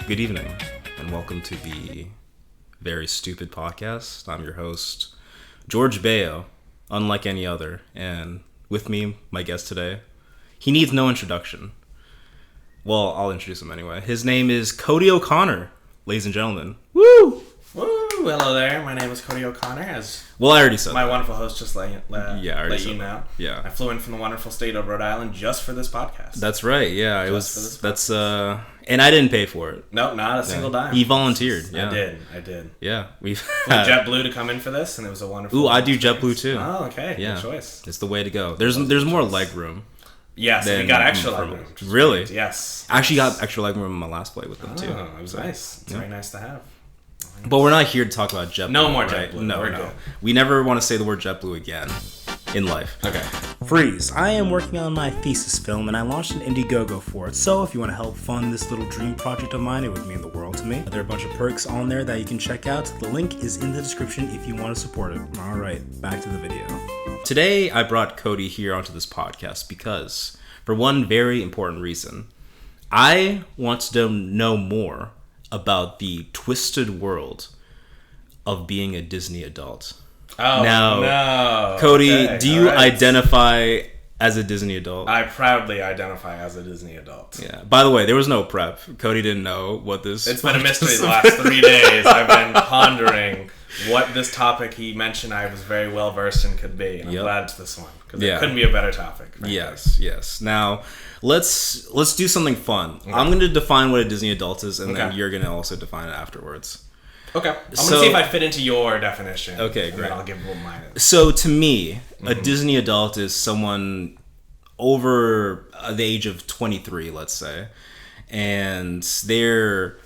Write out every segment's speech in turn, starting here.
Good evening, and welcome to the Very Stupid Podcast. I'm your host, George Bayo, unlike any other, and with me, my guest today, he needs no introduction. Well, I'll introduce him anyway. His name is Cody O'Connor, ladies and gentlemen. Woo! Woo! Hello there. My name is Cody O'Connor. I already said my that. wonderful host just let you know. Yeah. I flew in from the wonderful state of Rhode Island just for this podcast. That's right. Yeah, and I didn't pay for it. No, not a single dime. He volunteered. Yeah. I did. Yeah, we flew JetBlue to come in for this, and it was a wonderful. Ooh, I do experience. JetBlue too. Oh, okay. Yeah. Good choice. It's the way to go. There's more leg room. Yes, we got extra leg room. Really? Great. Yes. I actually got extra leg room on my last flight with them too. Oh, it was nice. It's very nice to have. But we're not here to talk about JetBlue. No more right? JetBlue. No. Good. We never want to say the word JetBlue again in life. Okay. Freeze. I am working on my thesis film and I launched an Indiegogo for it. So if you want to help fund this little dream project of mine, it would mean the world to me. There are a bunch of perks on there that you can check out. The link is in the description if you want to support it. All right, back to the video. Today, I brought Cody here onto this podcast because, for one very important reason, I want to know more about the twisted world of being a Disney adult. Oh, now, no. Cody, Okay, do you all right. identify as a Disney adult? I proudly identify as a Disney adult. Yeah. By the way, there was no prep. Cody didn't know what this... It's been a mystery the last 3 days. I've been pondering what this topic he mentioned I was very well versed in could be. And I'm glad it's this one. Because it couldn't be a better topic. Frankly. Yes. Now, let's do something fun. Okay. I'm going to define what a Disney adult is, and then you're going to also define it afterwards. Okay. I'm going to see if I fit into your definition. Okay, and great. then I'll give what mine is. So, to me, a Disney adult is someone over the age of 23, let's say, and they're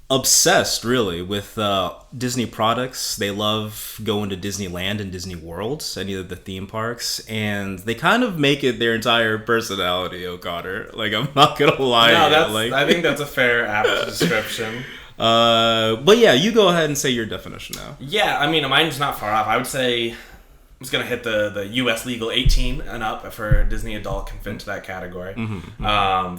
obsessed, really, with Disney products. They love going to Disneyland and Disney World, any of the theme parks, and they kind of make it their entire personality, O'Connor. Like, I'm not going to lie. No, I think that's a fair apt description. But yeah, you go ahead and say your definition now. Yeah, I mean, mine's not far off. I would say I'm just going to hit the U.S. legal 18 and up for Disney adult can fit into that category.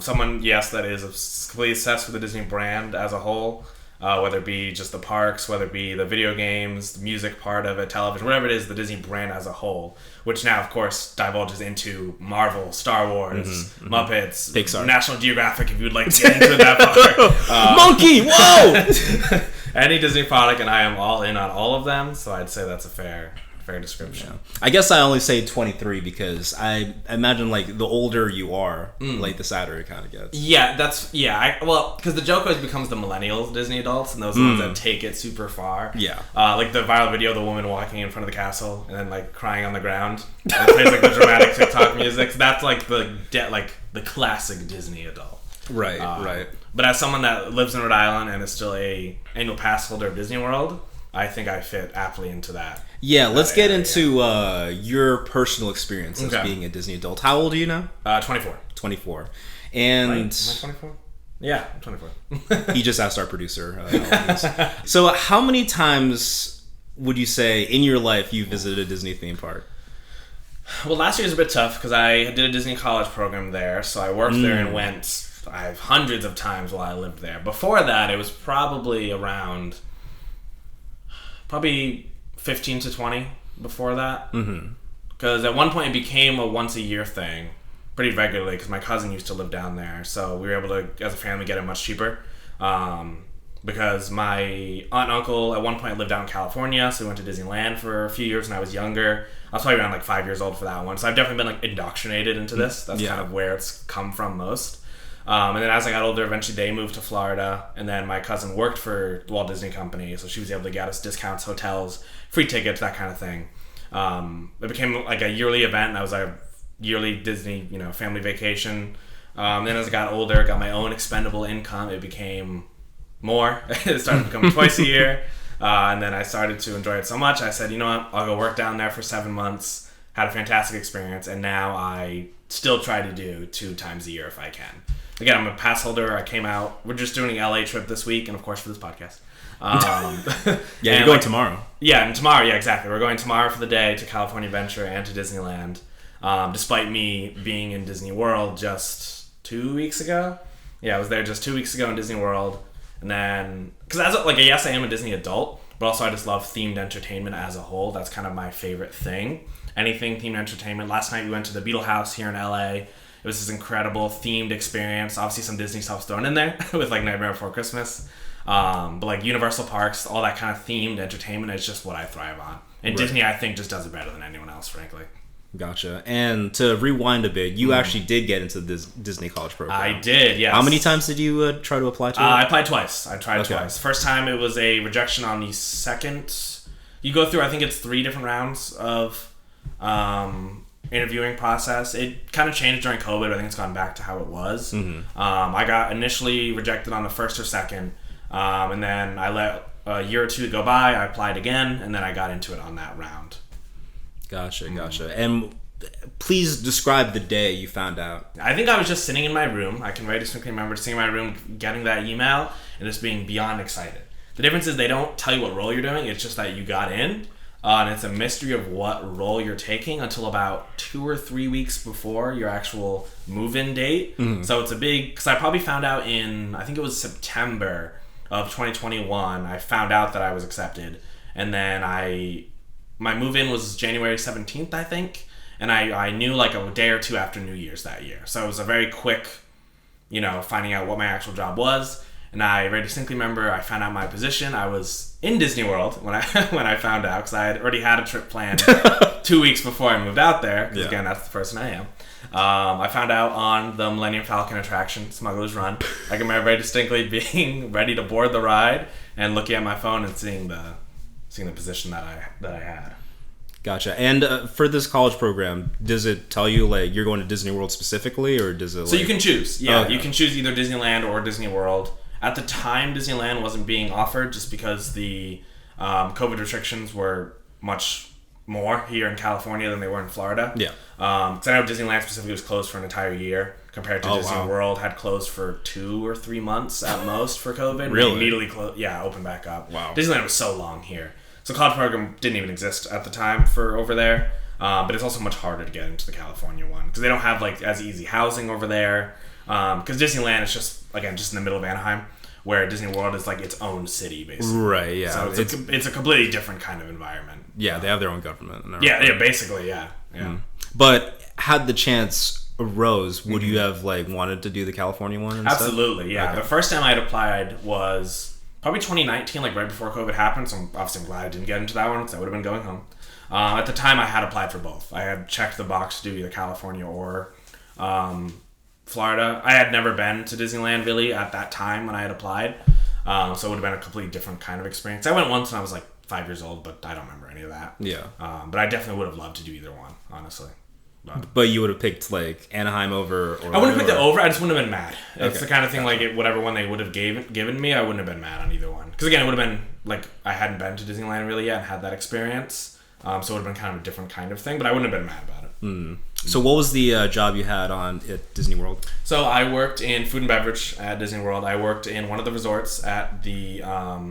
Someone, yes, that is completely obsessed with the Disney brand as a whole, whether it be just the parks, whether it be the video games, the music part of it, television, whatever it is, the Disney brand as a whole, which now, of course, divulges into Marvel, Star Wars, Muppets, Pixar, National Geographic, if you would like to get into that far. Monkey, whoa! Any Disney product, and I am all in on all of them, so I'd say that's a fair description. Yeah. I guess I only say 23 because I imagine, like, the older you are, like, the sadder it kind of gets. Yeah, because the joke always becomes the millennials Disney adults, and those are the ones that take it super far. Yeah. Like the viral video of the woman walking in front of the castle and then, like, crying on the ground. And it plays, like, the dramatic TikTok music. So that's, like, the classic Disney adult. Right, right. But as someone that lives in Rhode Island and is still a annual pass holder of Disney World, I think I fit aptly into that. Yeah, let's get into your personal experience as being a Disney adult. How old are you now? 24. 24. And... Am I 24? Yeah, I'm 24. He just asked our producer. So how many times would you say in your life you visited a Disney theme park? Well, last year was a bit tough because I did a Disney college program there, so I worked there and went hundreds of times while I lived there. Before that, it was probably around... Probably 15 to 20 before that. Because at one point it became a once-a-year thing pretty regularly because my cousin used to live down there. So we were able to, as a family, get it much cheaper. Because my aunt and uncle at one point lived out in California, so we went to Disneyland for a few years when I was younger. I was probably around like 5 years old for that one. So I've definitely been like indoctrinated into this. That's kind of where it's come from most. And then as I got older, eventually they moved to Florida, and then my cousin worked for the Walt Disney Company, so she was able to get us discounts, hotels, free tickets, that kind of thing. It became like a yearly event, and I was a yearly Disney, family vacation. Then as I got older, got my own expendable income, it became more. It started to become twice a year, and then I started to enjoy it so much, I said, you know what, I'll go work down there for 7 months, had a fantastic experience, and now I still try to do 2 times a year if I can. Again, I'm a pass holder. I came out. We're just doing an LA trip this week, and of course for this podcast. You're going tomorrow. Yeah, and tomorrow. Yeah, exactly. We're going tomorrow for the day to California Adventure and to Disneyland. Despite me being in Disney World just 2 weeks ago. Yeah, I was there just 2 weeks ago in Disney World. And then, because as like, yes, I am a Disney adult, but also I just love themed entertainment as a whole. That's kind of my favorite thing. Anything themed entertainment. Last night we went to the Beetle House here in LA. It was this incredible themed experience. Obviously some Disney stuff's thrown in there with like Nightmare Before Christmas. But like Universal Parks, all that kind of themed entertainment is just what I thrive on. And Disney, I think, just does it better than anyone else, frankly. Gotcha. And to rewind a bit, you actually did get into this Disney college program. I did, yes. How many times did you try to apply to it? I applied twice. I tried twice. First time it was a rejection on the second. You go through, I think it's 3 different rounds of interviewing process. It kind of changed during COVID. I think it's gone back to how it was. I got initially rejected on the first or second, and then I let a year or 2 go by. I applied again, and then I got into it on that round. Gotcha. And please describe the day you found out. I think I was just sitting in my room. I can very distinctly remember sitting in my room, getting that email, and just being beyond excited. The difference is they don't tell you what role you're doing. It's just that you got in, and it's a mystery of what role you're taking until about 2 or 3 weeks before your actual move-in date. So it's a big... Because I probably found out in, I think it was September of 2021, I found out that I was accepted. And then my move-in was January 17th, I think. And I knew like a day or 2 after New Year's that year. So it was a very quick, finding out what my actual job was. And I very distinctly remember I found out my position. I was in Disney World when I found out, because I had already had a trip planned 2 weeks before I moved out there. Because again, that's the person I am. I found out on the Millennium Falcon attraction, Smuggler's Run. I can remember very distinctly being ready to board the ride and looking at my phone and seeing the position that I had. Gotcha. And for this college program, does it tell you like you're going to Disney World specifically, or does it? So you can choose. Yeah, you can choose either Disneyland or Disney World. At the time, Disneyland wasn't being offered just because the COVID restrictions were much more here in California than they were in Florida. Yeah. Because I know Disneyland specifically was closed for an entire year, compared to Disney World had closed for 2 or 3 months at most for COVID. Really? They immediately opened back up. Wow. Disneyland was so long here. So college program didn't even exist at the time for over there. But it's also much harder to get into the California one because they don't have like as easy housing over there. Because Disneyland is just in the middle of Anaheim, where Disney World is like its own city, basically. Right, yeah. So it's a completely different kind of environment. Yeah, they have their own government. Yeah, basically, yeah. But had the chance arose, would you have like wanted to do the California one instead? Absolutely, yeah. Okay. The first time I had applied was probably 2019, like right before COVID happened, so I'm glad I didn't get into that one, because I would have been going home. At the time, I had applied for both. I had checked the box to do either California or Florida. I had never been to Disneyland, really, at that time when I had applied, so it would have been a completely different kind of experience. I went once when I was like 5 years old, but I don't remember any of that. Yeah. But I definitely would have loved to do either one, honestly. But you would have picked like Anaheim over Orlando? I wouldn't have picked it over. I just wouldn't have been mad. It's Okay. the kind of thing like whatever one they would have given me, I wouldn't have been mad on either one. Because again, it would have been like I hadn't been to Disneyland really yet and had that experience, so it would have been kind of a different kind of thing. But I wouldn't have been mad about it. So what was the job you had at Disney World? So I worked in food and beverage at Disney World. I worked in one of the resorts at the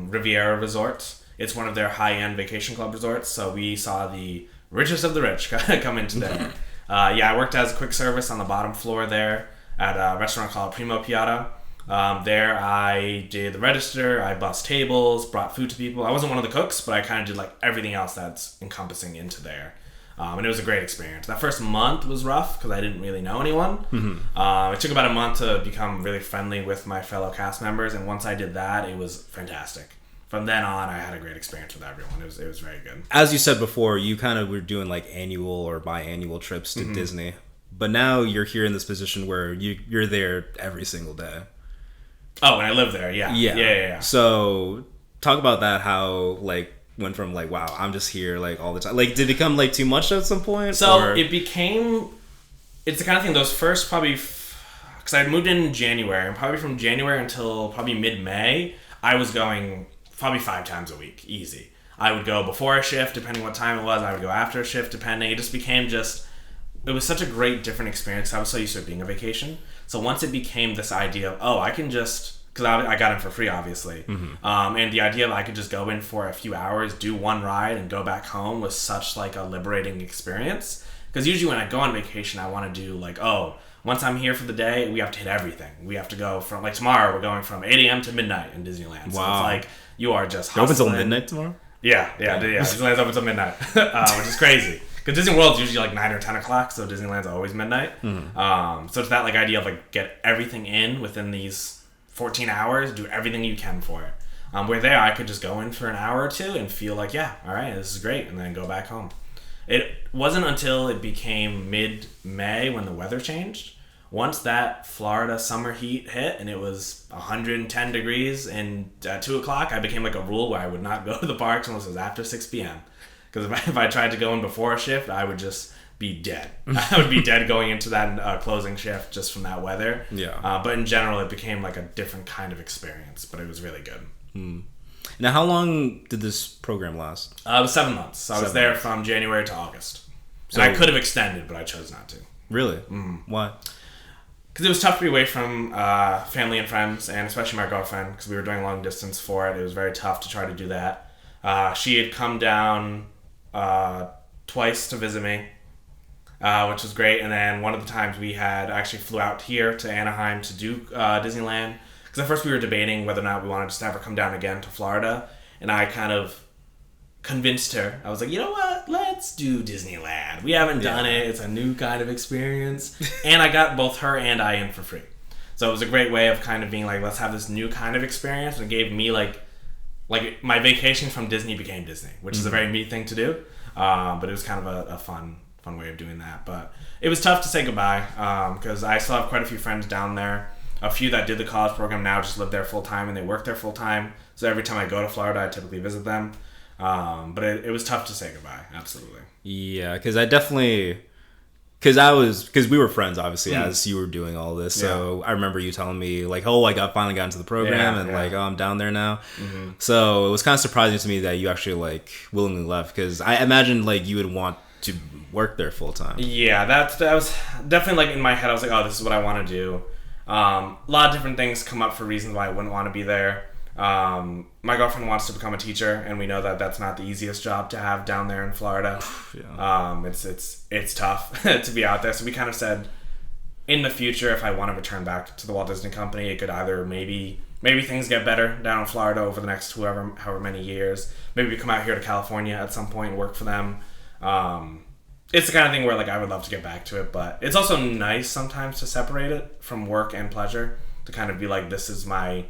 Riviera Resort. It's one of their high-end vacation club resorts. So we saw the richest of the rich come into there. I worked as a quick service on the bottom floor there at a restaurant called Primo Piatti. There I did the register, I bussed tables, brought food to people. I wasn't one of the cooks, but I kind of did like everything else that's encompassing into there. And it was a great experience. That first month was rough because I didn't really know anyone. It took about a month to become really friendly with my fellow cast members, and once I did that, it was fantastic. From then on, I had a great experience with everyone. It was very good. As you said before, you kind of were doing like annual or biannual trips to Disney, but now you're here in this position where you're there every single day. Oh, and I live there, yeah. So talk about that. How like went from like wow, I'm just here like all the time. Like, did it become like too much at some point? So it became. It's the kind of thing. Those first probably, because I moved in January, and probably from January until probably mid-May, I was going probably 5 times a week, easy. I would go before a shift, depending what time it was. I would go after a shift, depending. It just became it was such a great, different experience. I was so used to it being a vacation. So once it became this idea of, I can just, because I got in for free, obviously. And the idea of I could just go in for a few hours, do one ride, and go back home was such like a liberating experience. Because usually when I go on vacation, I want to do like, I want once I'm here for the day, we have to hit everything. We have to go from, like tomorrow, we're going from 8 a.m. to midnight in Disneyland. So Wow. it's like, you are just They're open hustling. till midnight tomorrow? Yeah. Disneyland's open till midnight, which is crazy. Because Disney World's usually like 9 or 10 o'clock, so Disneyland's always midnight. So it's that like idea of like get everything in within these 14 hours, do everything you can for it. Where there, I could just go in for an hour or two and feel like, yeah, all right, this is great, and then go back home. It wasn't until it became mid-May when the weather changed. Once that Florida summer heat hit and it was 110 degrees and at 2 o'clock, I became like a rule where I would not go to the parks unless it was after 6 p.m. Because if I tried to go in before a shift, I would just be dead. I would be dead going into that closing shift just from that weather. Yeah. But in general, it became like a different kind of experience, but it was really good. Now, how long did this program last? It was 7 months. So I was 7 there months. from January to August. So And I could have extended, but I chose not to. Really? Why? Because it was tough to be away from family and friends, and especially my girlfriend, because we were doing long distance for it. It was very tough to try to do that. She had come down twice to visit me, which was great. And then one of the times we had actually flew out here to Anaheim to do Disneyland. Because at first we were debating whether or not we wanted to have her come down again to Florida. And I kind of convinced her. I was like, you know what? Let's do Disneyland. We haven't done it. It's a new kind of experience. And I got both her and I in for free. So it was a great way of kind of being like, let's have this new kind of experience. And it gave me like my vacation from Disney became Disney, which is a very neat thing to do. But it was kind of a fun way of doing that. But it was tough to say goodbye because I still have quite a few friends down there. A few that did the college program now just live there full time and they work there full time. So every time I go to Florida, I typically visit them. But it was tough to say goodbye. Absolutely. Yeah, because I definitely... Because we were friends, obviously, as you were doing all this. So I remember you telling me, like, oh, I finally got into the program, and like, oh, I'm down there now. So it was kind of surprising to me that you actually, like, willingly left, because I imagined, like, you would want to work there full time. Yeah, that was definitely, like, in my head, I was like, oh, this is what I want to do. A lot of different things come up for reasons why I wouldn't want to be there. My girlfriend wants to become a teacher, and we know that that's not the easiest job to have down there in Florida. It's tough to be out there. So we kind of said, in the future, if I want to return back to the Walt Disney Company, it could either maybe things get better down in Florida over the next however many years. Maybe we come out here to California at some point and work for them. It's the kind of thing where like I would love to get back to it, but it's also nice sometimes to separate it from work and pleasure, to kind of be like, this is my...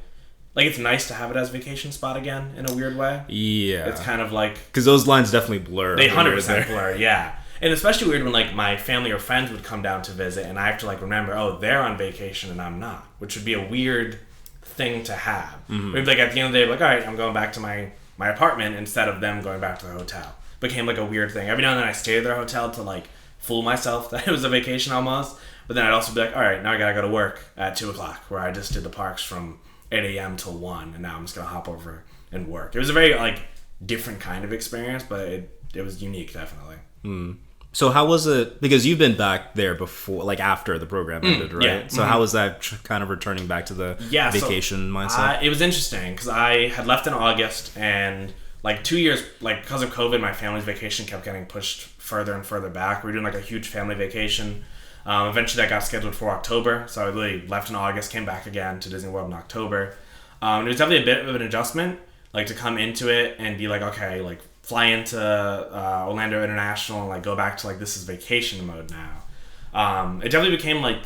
Like, it's nice to have it as a vacation spot again, in a weird way. Yeah. It's kind of like... Because those lines definitely blur. They 100% blur, yeah. And especially weird when, like, my family or friends would come down to visit, and I have to, like, remember, oh, they're on vacation and I'm not. Which would be a weird thing to have. Maybe, like, at the end of the day, like, all right, I'm going back to my apartment instead of them going back to the hotel. Became, like, a weird thing. Every now and then I stayed at their hotel to, like, fool myself that it was a vacation almost. But then I'd also be like, all right, now I gotta go to work at 2 o'clock, where I just did the parks from 8 a.m. till 1, and now I'm just gonna hop over and work. It was a very like different kind of experience, but it was unique, definitely. So how was it? Because you've been back there before, like after the program ended, right? Yeah. So how was that kind of returning back to the vacation mindset? It was interesting because I had left in August, and like 2 years, like because of COVID, my family's vacation kept getting pushed further and further back. We were doing like a huge family vacation. Eventually that got scheduled for October, so I really left in August, came back again to Disney World in October. It was definitely a bit of an adjustment, like to come into it and be like, okay, like fly into Orlando International and like go back to like, this is vacation mode now. It definitely became like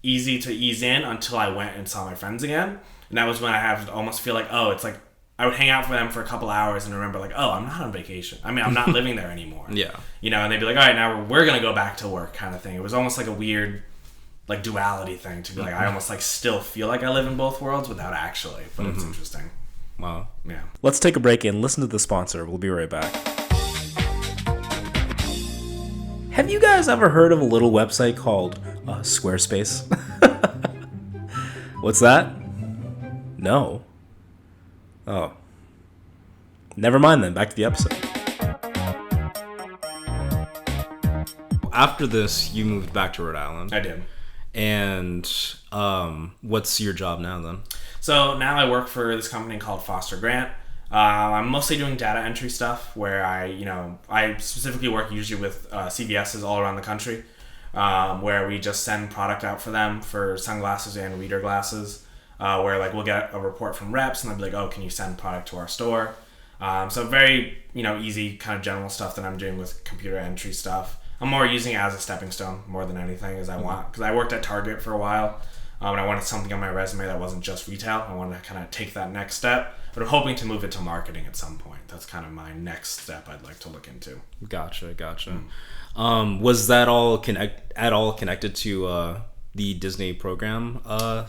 easy to ease in until I went and saw my friends again. And that was when I have to almost feel like, oh, it's like, I would hang out with them for a couple hours and remember like, oh, I'm not on vacation. I mean, I'm not living there anymore. Yeah. You know, and they'd be like, all right, now we're going to go back to work kind of thing. It was almost like a weird like duality thing to be like, I almost like still feel like I live in both worlds without actually, but it's interesting. Wow. Yeah. Let's take a break and listen to the sponsor. We'll be right back. Have you guys ever heard of a little website called Squarespace? What's that? No. Oh. Never mind then. Back to the episode. After this, you moved back to Rhode Island. I did. And what's your job now then? So now I work for this company called Foster Grant. I'm mostly doing data entry stuff where I specifically work usually with CVS's all around the country. where we just send product out for them for sunglasses and reader glasses, where like we'll get a report from reps and they'll be like, oh, can you send product to our store? So very, easy kind of general stuff that I'm doing with computer entry stuff. I'm more using it as a stepping stone more than anything as I want, because I worked at Target for a while, and I wanted something on my resume that wasn't just retail. I wanted to kind of take that next step, but I'm hoping to move it to marketing at some point. That's kind of my next step I'd like to look into. Gotcha. Was that all connected to the Disney program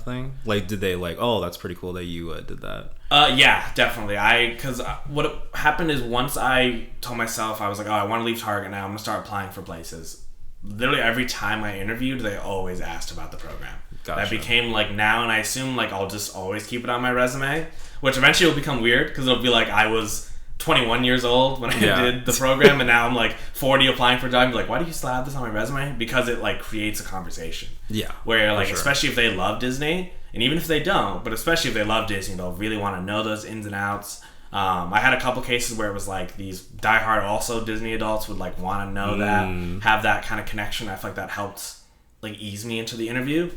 thing? Like, did they like, oh, that's pretty cool that you did that? Yeah, definitely. Because what happened is once I told myself, I was like, oh, I want to leave Target now. I'm going to start applying for places. Literally every time I interviewed, they always asked about the program. Gotcha. That became like now, and I assume like I'll just always keep it on my resume, which eventually will become weird because it'll be like I was 21 years old when I did the program, and now I'm like 40 applying for a job. I'm like, why do you still have this on my resume? Because it like creates a conversation. Yeah. Where like, especially if they love Disney, and even if they don't, but especially if they love Disney, they'll really want to know those ins and outs. I had a couple cases where it was like these diehard also Disney adults would like want to know that, have that kind of connection. I feel like that helped like ease me into the interview.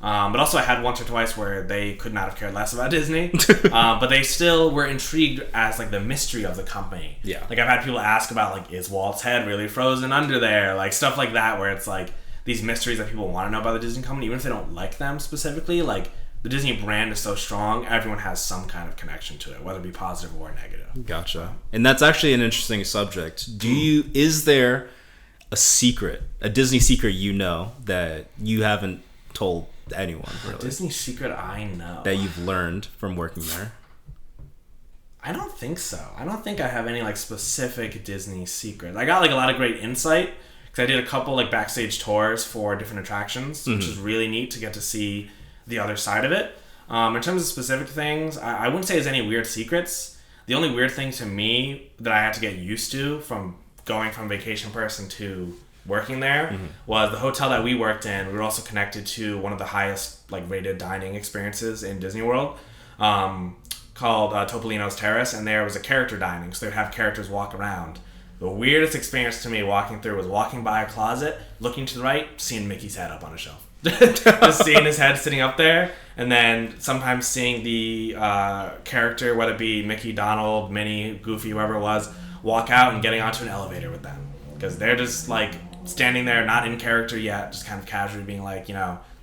But also I had once or twice where they could not have cared less about Disney, but they still were intrigued as like the mystery of the company. Yeah. Like I've had people ask about like, is Walt's head really frozen under there? Like stuff like that, where it's like these mysteries that people want to know about the Disney company, even if they don't like them specifically. Like the Disney brand is so strong, everyone has some kind of connection to it, whether it be positive or negative. Gotcha. And that's actually an interesting subject. Is there a secret, a Disney secret that you haven't told anyone, really? A Disney secret I know that you've learned from working there? I don't think so. I don't think I have any like specific Disney secrets. I got like a lot of great insight because I did a couple like backstage tours for different attractions, which is really neat to get to see the other side of it. In terms of specific things, I wouldn't say there's any weird secrets. The only weird thing to me that I had to get used to from going from vacation person to working there was the hotel that we worked in. We were also connected to one of the highest like rated dining experiences in Disney World, called Topolino's Terrace, and there was a character dining, so they'd have characters walk around. The weirdest experience to me walking through was walking by a closet, looking to the right, seeing Mickey's head up on a shelf. Just seeing his head sitting up there, and then sometimes seeing the character, whether it be Mickey, Donald, Minnie, Goofy, whoever it was, walk out and getting onto an elevator with them. Because they're just like standing there, not in character yet, just kind of casually being like,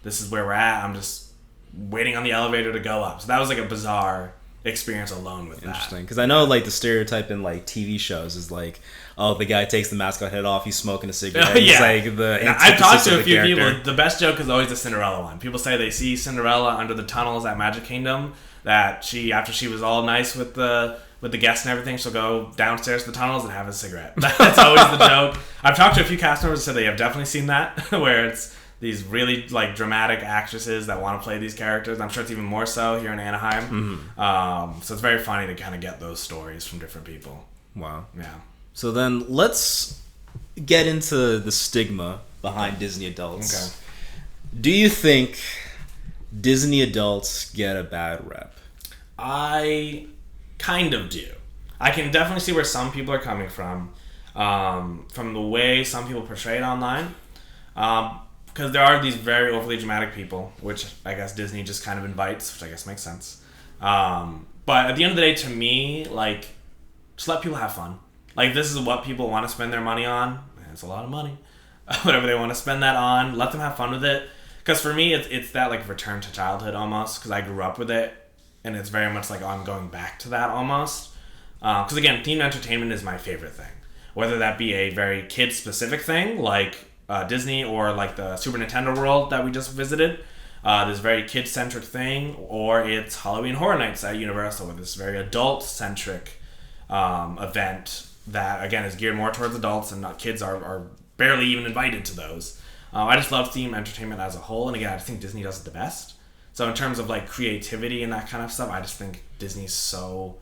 this is where we're at. I'm just waiting on the elevator to go up. So that was like a bizarre experience alone with that. Interesting. Because I know like the stereotype in like TV shows is like, oh, the guy takes the mascot head off, he's smoking a cigarette. Yeah. He's like the I've talked to a few character. people. The best joke is always the Cinderella one. People say they see Cinderella under the tunnels at Magic Kingdom, that after she was all nice with the guests and everything, she'll go downstairs to the tunnels and have a cigarette. That's always the joke. I've talked to a few cast members who said they have definitely seen that, where it's these really like dramatic actresses that want to play these characters. I'm sure it's even more so here in Anaheim. So it's very funny to kind of get those stories from different people. Wow. Yeah. So then let's get into the stigma behind Disney adults. Okay. Do you think Disney adults get a bad rep? I kind of do. I can definitely see where some people are coming from the way some people portray it online. Because there are these very overly dramatic people, which I guess Disney just kind of invites, which I guess makes sense. But at the end of the day, to me, like, just let people have fun. Like, this is what people want to spend their money on. And it's a lot of money. Whatever they want to spend that on, let them have fun with it. Because for me, it's that, like, return to childhood almost, because I grew up with it. And it's very much like, oh, I'm going back to that almost. Because, again, themed entertainment is my favorite thing. Whether that be a very kid-specific thing, like Disney, or like the Super Nintendo World that we just visited, this very kid-centric thing, or it's Halloween Horror Nights at Universal, with this very adult-centric event that, again, is geared more towards adults, and kids are barely even invited to those. I just love theme entertainment as a whole, and again, I just think Disney does it the best. So in terms of like creativity and that kind of stuff, I just think Disney's so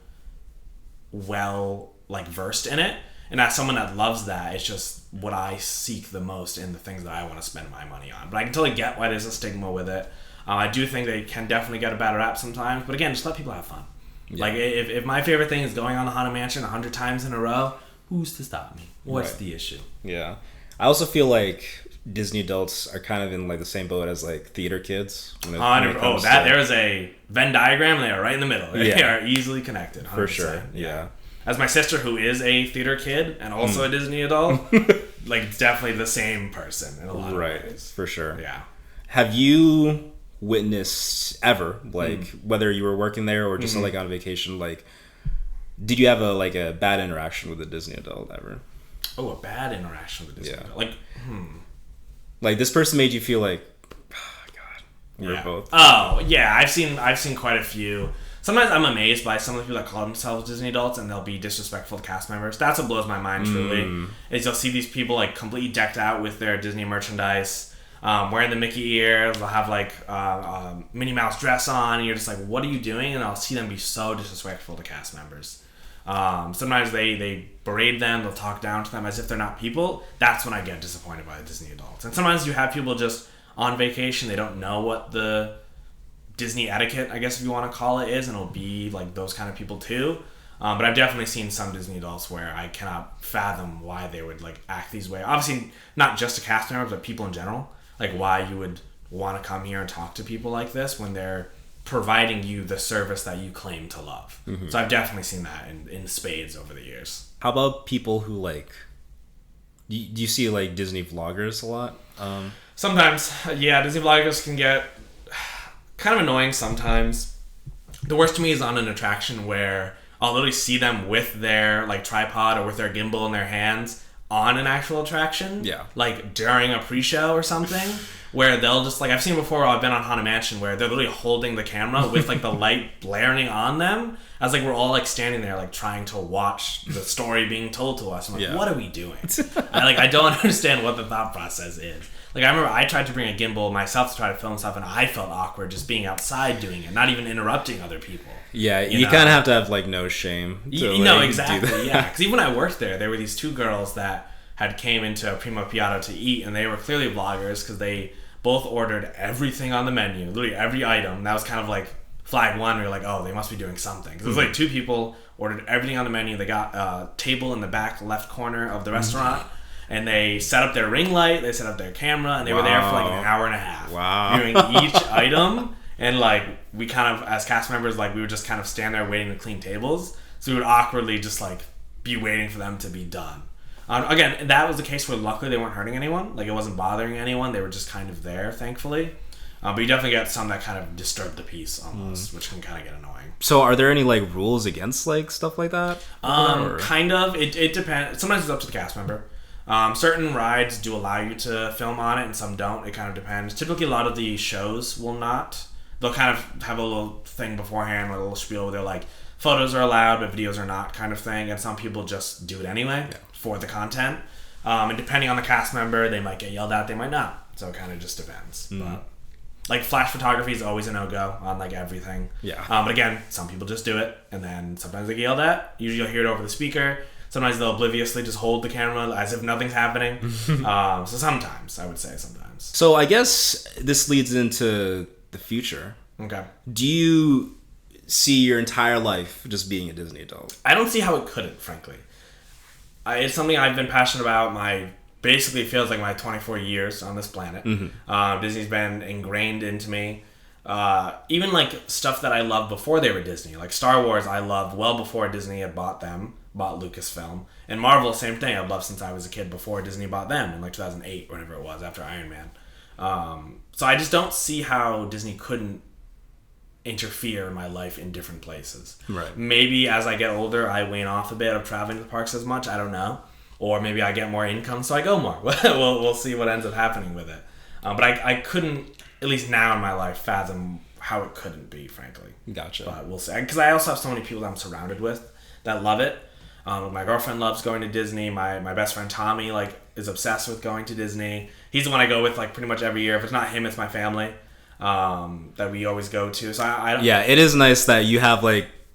well like versed in it. And as someone that loves that, it's just what I seek the most in the things that I want to spend my money on. But I can totally get why there's a stigma with it. I do think they can definitely get a bad rap sometimes. But again, just let people have fun. Yeah. Like, if my favorite thing is going on the Haunted Mansion 100 times in a row, who's to stop me? What's the issue? Yeah. I also feel like Disney adults are kind of in like the same boat as like theater kids. There's a Venn diagram and they are right in the middle. They are easily connected. 100%. For sure. Yeah. As my sister, who is a theater kid and also a Disney adult, like definitely the same person in a lot of ways. For sure. Yeah. Have you witnessed ever, like whether you were working there or just like on vacation, like did you have a bad interaction with a Disney adult ever? Oh, a bad interaction with a Disney adult. Like this person made you feel like, oh, God, we're both. Oh yeah, I've seen quite a few. Sometimes I'm amazed by some of the people that call themselves Disney adults and they'll be disrespectful to cast members. That's what blows my mind truly. Is you'll see these people like completely decked out with their Disney merchandise, wearing the Mickey ears. They'll have like Minnie Mouse dress on, and you're just like, what are you doing? And I'll see them be so disrespectful to cast members. Sometimes they berate them, they'll talk down to them as if they're not people. That's when I get disappointed by the Disney adults. And sometimes you have people just on vacation, they don't know what the Disney etiquette, I guess if you want to call it, is, and it'll be like those kind of people too. But I've definitely seen some Disney adults where I cannot fathom why they would like act these way. Obviously, not just to cast members, but people in general. Like why you would want to come here and talk to people like this when they're providing you the service that you claim to love. So I've definitely seen that in spades over the years. How about people who like, do you see like Disney vloggers a lot? Sometimes, yeah, Disney vloggers can get kind of annoying sometimes. The worst to me is on an attraction where I'll literally see them with their like tripod or with their gimbal in their hands on an actual attraction. Yeah. Like during a pre-show or something. Where they'll just like, I've seen before, I've been on Haunted Mansion where they're literally holding the camera with like the light blaring on them as like we're all like standing there like trying to watch the story being told to us. I'm like, what are we doing? I don't understand what the thought process is. Like I remember I tried to bring a gimbal myself to try to film stuff and I felt awkward just being outside doing it, not even interrupting other people. Yeah, you kind of have to have like no shame. Exactly. Yeah, because even when I worked there were these two girls that had came into Primo Piatto to eat, and they were clearly vloggers because they both ordered everything on the menu, literally every item. That was kind of like flag one. We were like, oh, they must be doing something. Because it was like two people ordered everything on the menu. They got a table in the back left corner of the restaurant, and they set up their ring light, they set up their camera, and they were there for like an hour and a half. Viewing each item. And like we kind of, as cast members, like we would just kind of stand there waiting to clean tables. So we would awkwardly just like be waiting for them to be done. Again, that was the case where luckily they weren't hurting anyone. Like it wasn't bothering anyone. They were just kind of there, thankfully. But you definitely get some that kind of disturb the peace almost, which can kind of get annoying. So are there any like rules against like stuff like that? Kind of. It depends. Sometimes it's up to the cast member. Certain rides do allow you to film on it and some don't. It kind of depends. Typically a lot of the shows will not. They'll kind of have a little thing beforehand, like a little spiel where they're like, photos are allowed, but videos are not kind of thing. And some people just do it anyway for the content. And depending on the cast member, they might get yelled at, they might not. So it kind of just depends. But like flash photography is always a no-go on like everything. Yeah. But again, some people just do it. And then sometimes they get yelled at. Usually you'll hear it over the speaker. Sometimes they'll obliviously just hold the camera as if nothing's happening. So sometimes, I would say sometimes. So I guess this leads into the future. Okay. Do you see your entire life just being a Disney adult? I don't see how it couldn't, frankly. It's something I've been passionate about basically feels like my 24 years on this planet. Disney's been ingrained into me. Even like stuff that I loved before they were Disney. Like Star Wars I loved well before Disney had bought Lucasfilm. And Marvel, same thing. I've loved since I was a kid before Disney bought them in like 2008, whenever it was, after Iron Man. So I just don't see how Disney couldn't interfere in my life in different places. Right. Maybe as I get older, I wane off a bit of traveling to the parks as much. I don't know. Or maybe I get more income, so I go more. We'll see what ends up happening with it. But I couldn't, at least now in my life, fathom how it couldn't be, frankly. Gotcha. But we'll see. Because I also have so many people that I'm surrounded with that love it. My girlfriend loves going to Disney. My best friend Tommy is obsessed with going to Disney. He's the one I go with pretty much every year. If it's not him, it's my family that we always go to. So I don't. Yeah, it is nice that you have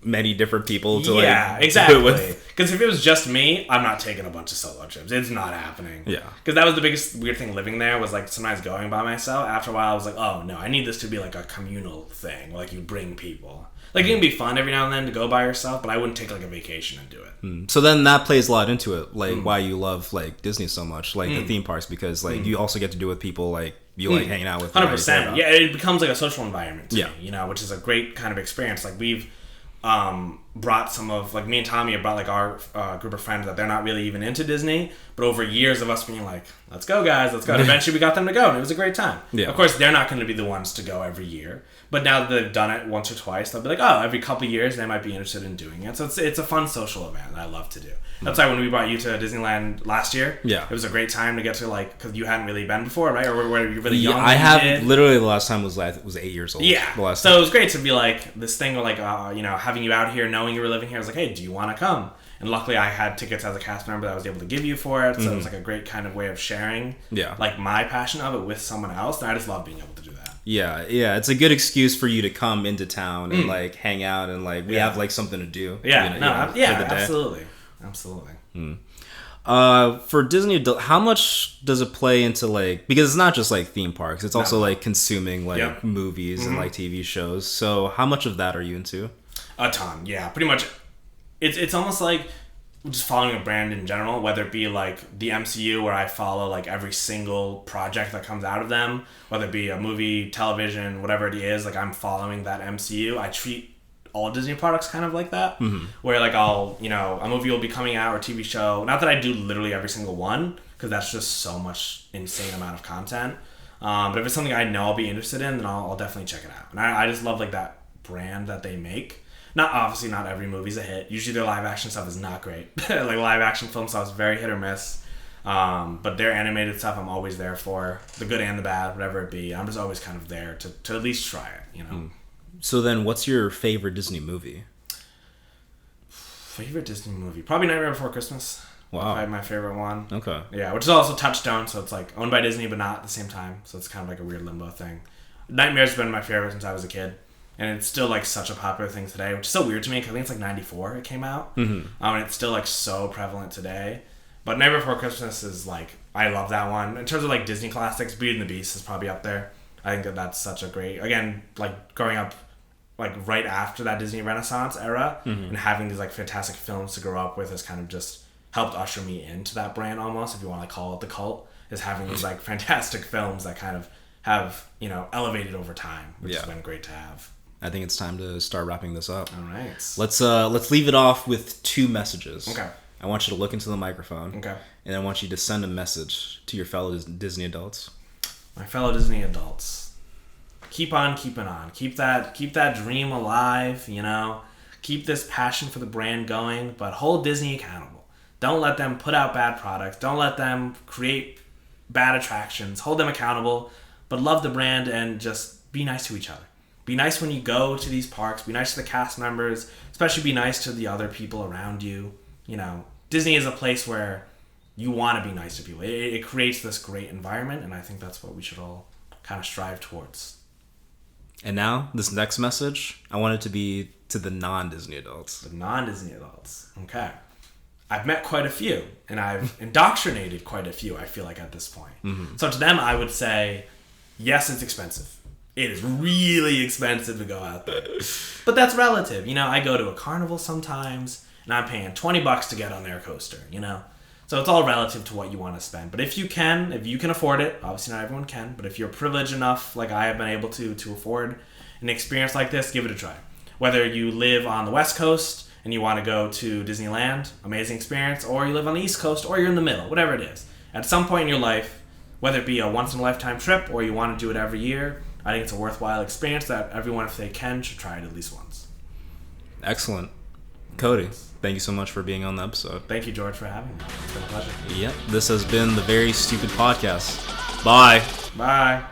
many different people to exactly. do it with. Because if it was just me, I'm not taking a bunch of solo trips. It's not happening. Yeah. Because that was the biggest weird thing living there was like sometimes going by myself. After a while, I was like, oh no, I need this to be like a communal thing. Like you bring people. Like it can be fun every now and then to go by yourself, but I wouldn't take like a vacation and do it. So then that plays a lot into it, like why you love like Disney so much, like the theme parks, because like you also get to do with people like you like hanging out with. 100%. Yeah, it becomes like a social environment to me, you know, which is a great kind of experience. Like we've brought some of, like me and Tommy have brought like our group of friends that they're not really even into Disney, but over years of us being like, let's go guys, let's go. And eventually we got them to go and it was a great time. Yeah. Of course, they're not going to be the ones to go every year, but now that they've done it once or twice, they'll be like, oh, every couple of years they might be interested in doing it. So it's a fun social event that I love to do. That's why when we brought you to Disneyland last year, it was a great time to get to, like, because you hadn't really been before, right? Or were you really young? I have literally the last time was 8 years old. Yeah. The last so time. It was great to be like this thing where like, you know, having you out here, knowing you were living here, I was like, hey, do you want to come? And luckily I had tickets as a cast member that I was able to give you for it. So it was like a great kind of way of sharing like my passion of it with someone else. And I just love being able to do that. Yeah, it's a good excuse for you to come into town and like hang out and like we have like something to do. Yeah, absolutely. For Disney adult, how much does it play into like, because it's not just like theme parks, it's also like consuming like movies and like TV shows. So how much of that are you into? A ton, yeah. Pretty much. It's almost like just following a brand in general, whether it be like the MCU where I follow like every single project that comes out of them, whether it be a movie, television, whatever it is, like I'm following that MCU. I treat all Disney products kind of like that, where like I'll, you know, a movie will be coming out or TV show. Not that I do literally every single one, because that's just so much insane amount of content. But if it's something I know I'll be interested in, then I'll definitely check it out. And I just love like that brand that they make. Obviously not every movie's a hit. Usually their live action stuff is not great. Like live action film stuff is very hit or miss. But their animated stuff I'm always there for. The good and the bad, whatever it be. I'm just always kind of there to at least try it, you know. So then what's your favorite Disney movie? Favorite Disney movie? Probably Nightmare Before Christmas. Wow. Probably my favorite one. Okay. Yeah, which is also Touchstone, so it's like owned by Disney but not at the same time. So it's kind of like a weird limbo thing. Nightmare's been my favorite since I was a kid. And it's still like such a popular thing today, which is so weird to me because I think it's like 94 it came out. And it's still like so prevalent today. But Nightmare Before Christmas is like, I love that one. In terms of like Disney classics, Beauty and the Beast is probably up there. I think that's such a great, again, like growing up like right after that Disney Renaissance era and having these like fantastic films to grow up with has kind of just helped usher me into that brand almost, if you want to call it the cult, is having these like fantastic films that kind of have, you know, elevated over time, which has been great to have. I think it's time to start wrapping this up. All right. Let's leave it off with 2 messages. Okay. I want you to look into the microphone. Okay. And I want you to send a message to your fellow Disney adults. My fellow Disney adults. Keep on keeping on. Keep that dream alive, you know. Keep this passion for the brand going, but hold Disney accountable. Don't let them put out bad products. Don't let them create bad attractions. Hold them accountable, but love the brand and just be nice to each other. Be nice when you go to these parks. Be nice to the cast members. Especially be nice to the other people around you. You know, Disney is a place where you want to be nice to people. It creates this great environment, and I think that's what we should all kind of strive towards. And now, this next message, I want it to be to the non-Disney adults. The non-Disney adults. Okay. I've met quite a few, and I've indoctrinated quite a few, I feel like, at this point. So to them, I would say, yes, it's expensive. It is really expensive to go out there. But that's relative. You know, I go to a carnival sometimes, and I'm paying $20 to get on their coaster, you know? So it's all relative to what you want to spend. But if you can afford it, obviously not everyone can, but if you're privileged enough, like I have been able to afford an experience like this, give it a try. Whether you live on the West Coast and you want to go to Disneyland, amazing experience, or you live on the East Coast, or you're in the middle, whatever it is. At some point in your life, whether it be a once-in-a-lifetime trip or you want to do it every year, I think it's a worthwhile experience that everyone, if they can, should try it at least once. Excellent. Cody, thank you so much for being on the episode. Thank you, George, for having me. It's been a pleasure. Yep, this has been the Very Stupid Podcast. Bye. Bye.